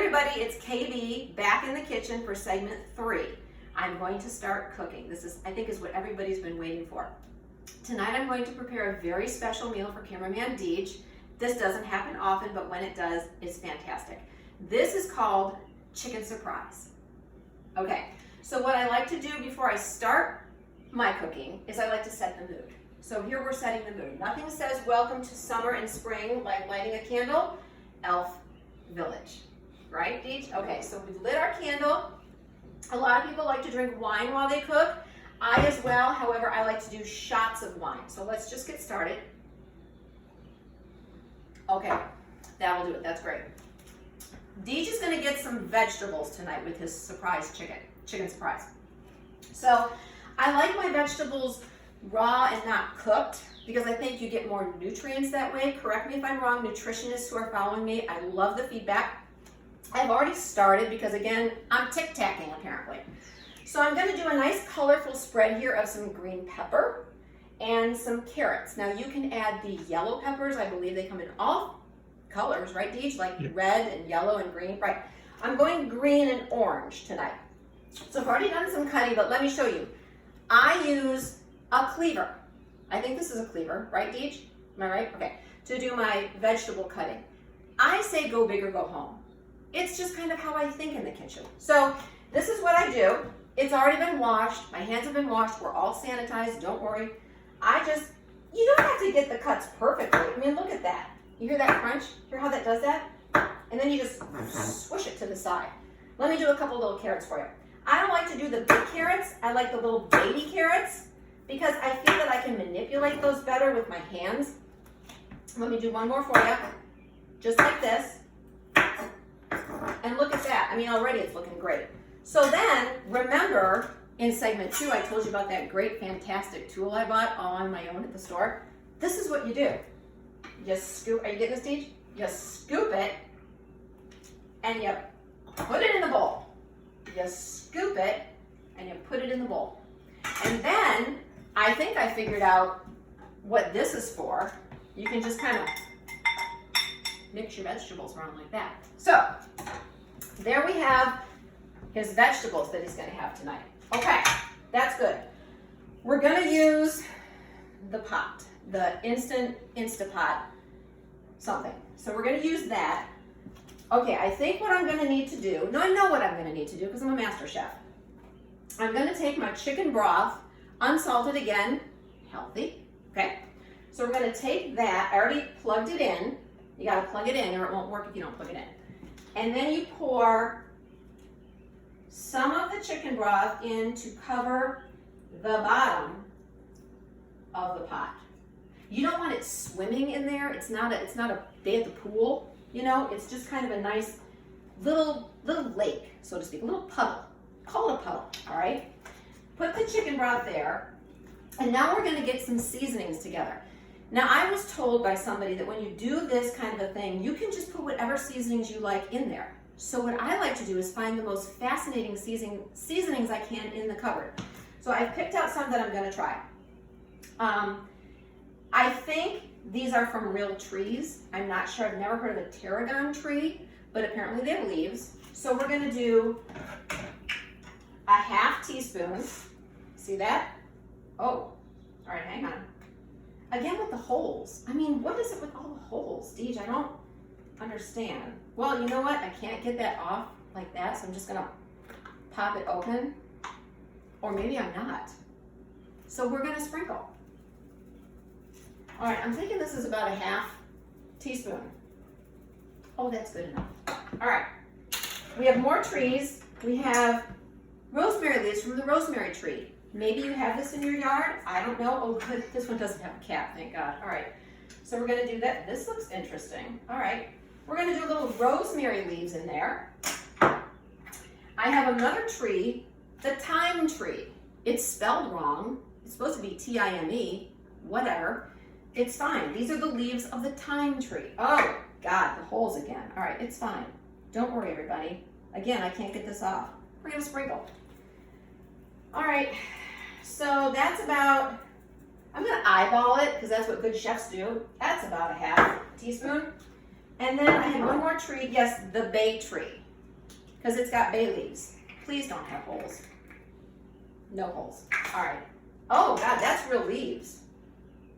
everybody, it's KB back in the kitchen for segment 3. I'm going to start cooking. This is, I think, is what everybody's been waiting for. Tonight I'm going to prepare a very special meal for cameraman Deej. This doesn't happen often, but when it does, it's fantastic. This is called chicken surprise. Okay, so what I like to do before I start my cooking is I like to set the mood. So here we're setting the mood. Nothing says welcome to summer and spring like lighting a candle. Elf Village, right, Deej? Okay, so we've lit our candle. A lot of people like to drink wine while they cook. I as well, however, I like to do shots of wine. So let's just get started. Okay, that will do it, that's great. Deej is gonna get some vegetables tonight with his surprise chicken surprise. So I like my vegetables raw and not cooked because I think you get more nutrients that way. Correct me if I'm wrong, nutritionists who are following me. I love the feedback. I've already started because, again, I'm tic-tacking apparently. So I'm going to do a nice colorful spread here of some green pepper and some carrots. Now you can add the yellow peppers. I believe they come in all colors, right, Deej? Like red and yellow and green. Right. I'm going green and orange tonight. So I've already done some cutting, but let me show you. I use a cleaver. I think this is a cleaver, right, Deej? Am I right? Okay. To do my vegetable cutting. I say go big or go home. It's just kind of how I think in the kitchen. So this is what I do. It's already been washed. My hands have been washed. We're all sanitized. Don't worry. You don't have to get the cuts perfectly. I mean, look at that. You hear that crunch? Hear how that does that? And then you just swish it to the side. Let me do a couple little carrots for you. I don't like to do the big carrots. I like the little baby carrots because I feel that I can manipulate those better with my hands. Let me do one more for you. Just like this. And look at that. I mean, already it's looking great. So then, remember, in segment 2, I told you about that great, fantastic tool I bought all on my own at the store. This is what you do. You scoop, are you getting this, Deej? You scoop it, and you put it in the bowl. You scoop it, and you put it in the bowl. And then, I think I figured out what this is for. You can just kind of mix your vegetables around like that. So, there we have his vegetables that he's going to have tonight. Okay, that's good. We're going to use the pot, the Instapot something. So we're going to use that. Okay, I think what I'm going to need to do, no, I know what I'm going to need to do because I'm a master chef. I'm going to take my chicken broth, unsalted again, healthy, okay? So we're going to take that, I already plugged it in. You got to plug it in or it won't work if you don't plug it in. And then you pour some of the chicken broth in to cover the bottom of the pot. You don't want it swimming in there. It's not a day at the pool, you know. It's just kind of a nice little lake, so to speak, a little puddle. Call it a puddle, all right? Put the chicken broth there, and now we're going to get some seasonings together. Now, I was told by somebody that when you do this kind of a thing, you can just put whatever seasonings you like in there. So what I like to do is find the most fascinating seasonings I can in the cupboard. So I've picked out some that I'm going to try. I think these are from real trees. I'm not sure. I've never heard of a tarragon tree, but apparently they have leaves. So we're going to do a half teaspoon. See that? Oh, all right, hang on. Again with the holes. I mean, what is it with all the holes? Deej, I don't understand. Well, you know what? I can't get that off like that, so I'm just gonna pop it open. Or maybe I'm not. So we're gonna sprinkle. All right, I'm thinking this is about a half teaspoon. Oh, that's good enough. All right, we have more trees. We have rosemary leaves from the rosemary tree. Maybe you have this in your yard. I don't know. Oh, good. This one doesn't have a cap, thank God. All right, so we're gonna do that. This looks interesting. All right, we're gonna do little rosemary leaves in there. I have another tree, the thyme tree. It's spelled wrong. It's supposed to be T-I-M-E, whatever. It's fine. These are the leaves of the thyme tree. Oh, God, the holes again. All right, it's fine. Don't worry, everybody. Again, I can't get this off. We're gonna sprinkle. All right, so that's about, I'm gonna eyeball it because that's what good chefs do. That's about a half teaspoon. And then I had one more tree, yes, the bay tree. because it's got bay leaves. Please don't have holes. No holes. All right. Oh God, that's real leaves.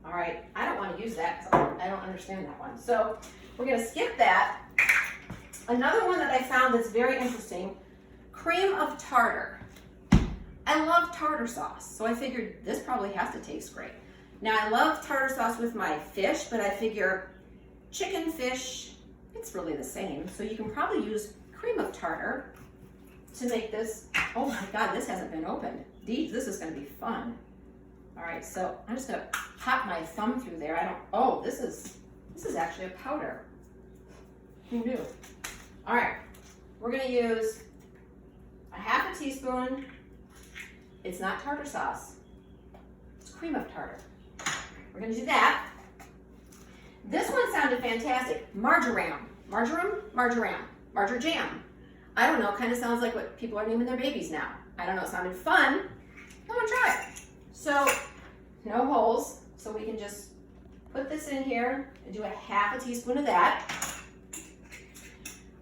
All right, I don't want to use that because I don't understand that one. So we're gonna skip that. Another one that I found that's very interesting, cream of tartar. I love tartar sauce, so I figured this probably has to taste great. Now I love tartar sauce with my fish, but I figure chicken, fish, it's really the same. So you can probably use cream of tartar to make this. Oh my God, this hasn't been opened. This is gonna be fun. All right, so I'm just gonna pop my thumb through there. Oh, this is actually a powder. Who knew? All right, we're gonna use a half a teaspoon. It's not tartar sauce, it's cream of tartar. We're gonna do that. This one sounded fantastic. Marjoram. Marjoram. I don't know, kind of sounds like what people are naming their babies now. I don't know, it sounded fun. I'm gonna try it. So, no holes, so we can just put this in here and do a half a teaspoon of that.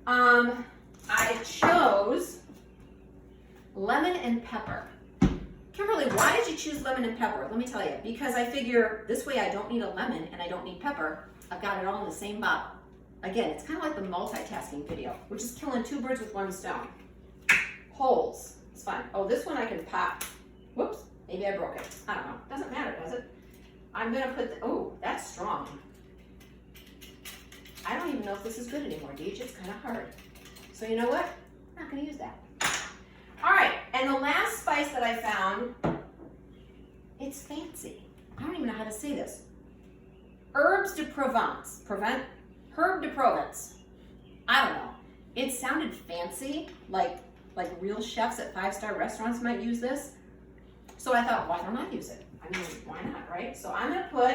I chose lemon and pepper. Kimberly, why did you choose lemon and pepper? Let me tell you, because I figure this way I don't need a lemon and I don't need pepper. I've got it all in the same bottle. Again, it's kind of like the multitasking video, which is killing two birds with one stone. Holes, it's fine. Oh, this one I can pop. Whoops, maybe I broke it. I don't know, doesn't matter, does it? I'm gonna put oh, that's strong. I don't even know if this is good anymore, Deej. It's kind of hard. So you know what? I'm not gonna use that. All right, and the last spice that I found, it's fancy. I don't even know how to say this. Herbes de Provence. Herb de Provence. I don't know. It sounded fancy, like real chefs at 5-star restaurants might use this. So I thought, why don't I use it? I mean, why not, right? So I'm gonna put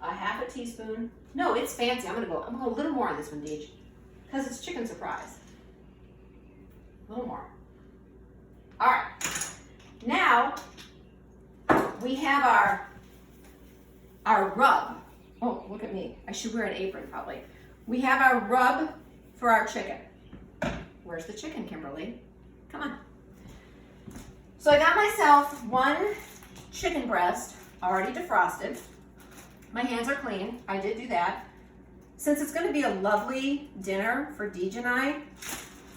a half a teaspoon. No, it's fancy. I'm gonna go a little more on this one, Deej, because it's chicken surprise. A little more. All right. Now we have our rub. Oh, look at me. I should wear an apron probably. We have our rub for our chicken. Where's the chicken, Kimberly? Come on. So I got myself one chicken breast already defrosted. My hands are clean. I did do that. Since it's going to be a lovely dinner for Deej and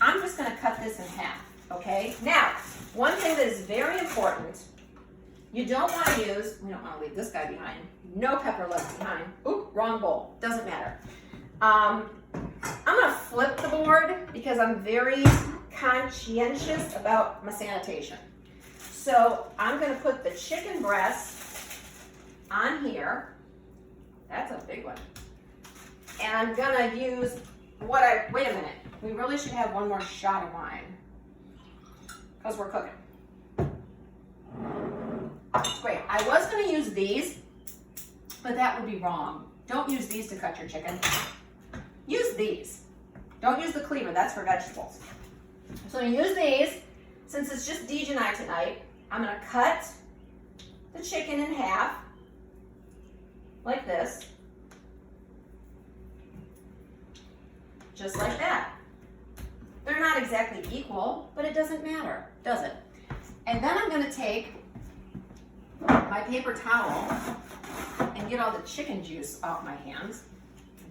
I'm just going to cut this in half, okay? Now, one thing that is very important, you don't want to use, we don't want to leave this guy behind. No pepper left behind. Oop, wrong bowl. Doesn't matter. I'm going to flip the board because I'm very conscientious about my sanitation. So I'm going to put the chicken breast on here. That's a big one. And I'm going to use wait a minute. We really should have one more shot of wine because we're cooking. Great. I was going to use these, but that would be wrong. Don't use these to cut your chicken. Use these. Don't use the cleaver. That's for vegetables. So you use these. Since it's just Deej and I tonight, I'm going to cut the chicken in half like this. Just like that. They're not exactly equal, but it doesn't matter, does it? And then I'm going to take my paper towel and get all the chicken juice off my hands.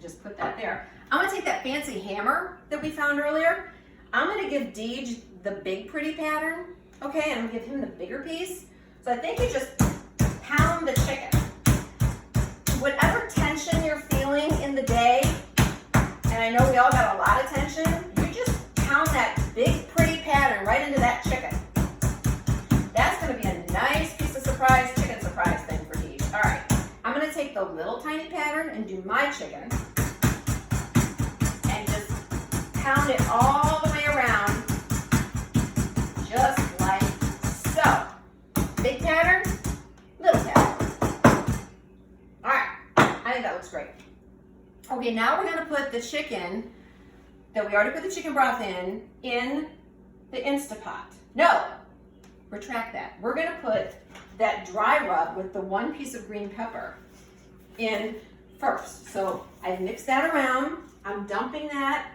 Just put that there. I'm going to take that fancy hammer that we found earlier. I'm going to give Deej the big pretty pattern, okay? And I'm going to give him the bigger piece. So I think you just pound the chicken. Whatever tension you're feeling in the day, and I know we all got a lot of tension, you just pound that big pretty pattern right into that chicken. That's going to be a nice piece of chicken surprise thing for Deej. All right, I'm going to take the little tiny pattern and do my chicken and just pound it all the way around, just like so. Big pattern, little pattern. All right, I think that looks great. Okay, now we're going to put the chicken that we already put the chicken broth in the Instapot. No, retract that. We're going to put that dry rub with the one piece of green pepper in first. So I've mixed that around. I'm dumping that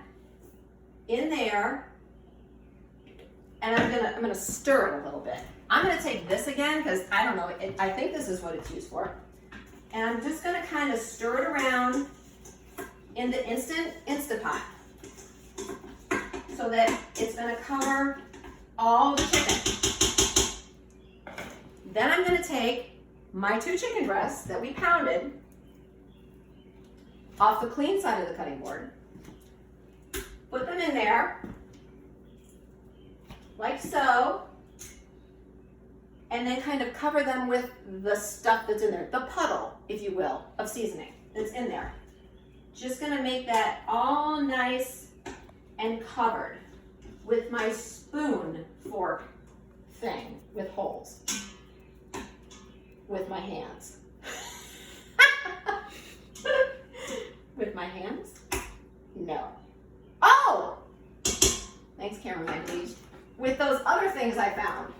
in there. and I'm gonna stir it a little bit. I'm gonna take this again because I don't know, I think this is what it's used for. And I'm just gonna kind of stir it around in the Instapot so that it's gonna cover all the chicken. Then I'm gonna take my 2 chicken breasts that we pounded off the clean side of the cutting board, put them in there, like so, and then kind of cover them with the stuff that's in there, the puddle, if you will, of seasoning that's in there. Just gonna make that all nice and covered with my spoon fork thing with holes with my hands. With my hands? No. Oh! Thanks, cameraman, please. With those other things I found.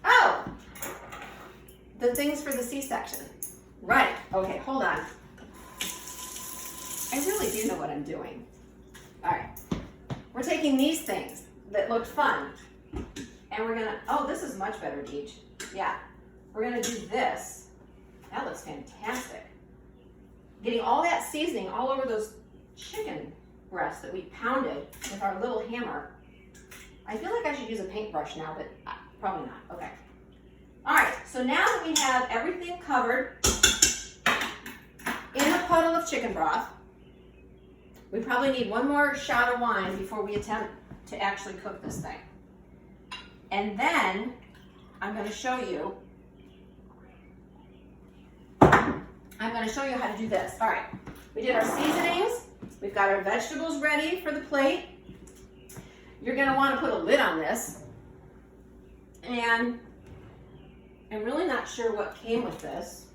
Oh! The things for the C-section. Right. Okay, hold on. I really do know what I'm doing. All right. We're taking these things that looked fun, and we're gonna, oh, this is much better, Deej. Yeah. We're gonna do this. That looks fantastic. Getting all that seasoning all over those chicken breasts that we pounded with our little hammer. I feel like I should use a paintbrush now, but probably not. Okay. All right, so now that we have everything covered in a puddle of chicken broth, we probably need one more shot of wine before we attempt to actually cook this thing. And then I'm going to show you how to do this. All right, we did our seasonings. We've got our vegetables ready for the plate. You're going to want to put a lid on this. And I'm really not sure what came with this.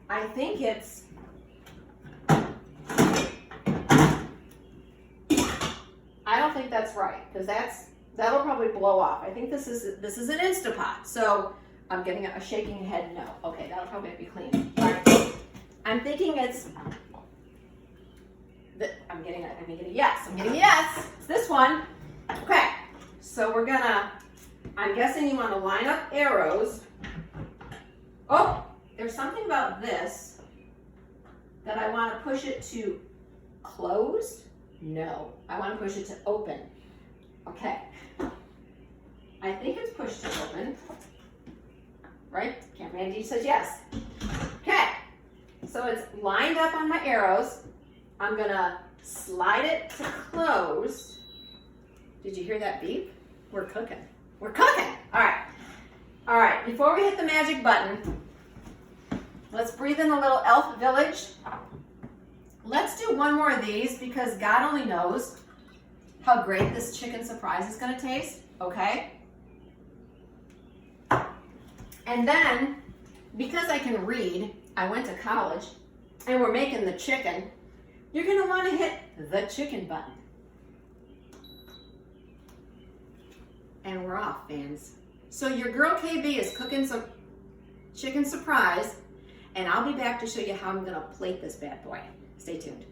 I think it's, I don't think that's right, because that'll probably blow off. I think this is an Instapot. So I'm getting a shaking head no. Okay, that'll probably be clean. All right. I'm thinking it's, I'm getting a yes. I'm getting a yes. It's this one. Okay, so we're gonna, I'm guessing you want to line up arrows. Oh, there's something about this that I want to push it to closed. No, I want to push it to open. Okay, I think it's pushed to open. Right? Cameraman D says yes. Okay, so it's lined up on my arrows. I'm gonna slide it to close. Did you hear that beep? We're cooking. We're cooking. All right. All right, before we hit the magic button, let's breathe in a little Elf Village. Let's do one more of these because God only knows how great this chicken surprise is going to taste, okay? And then, because I can read, I went to college, and we're making the chicken, you're going to want to hit the chicken button. And we're off, fans. So your girl KB is cooking some chicken surprise, and I'll be back to show you how I'm going to plate this bad boy. Stay tuned.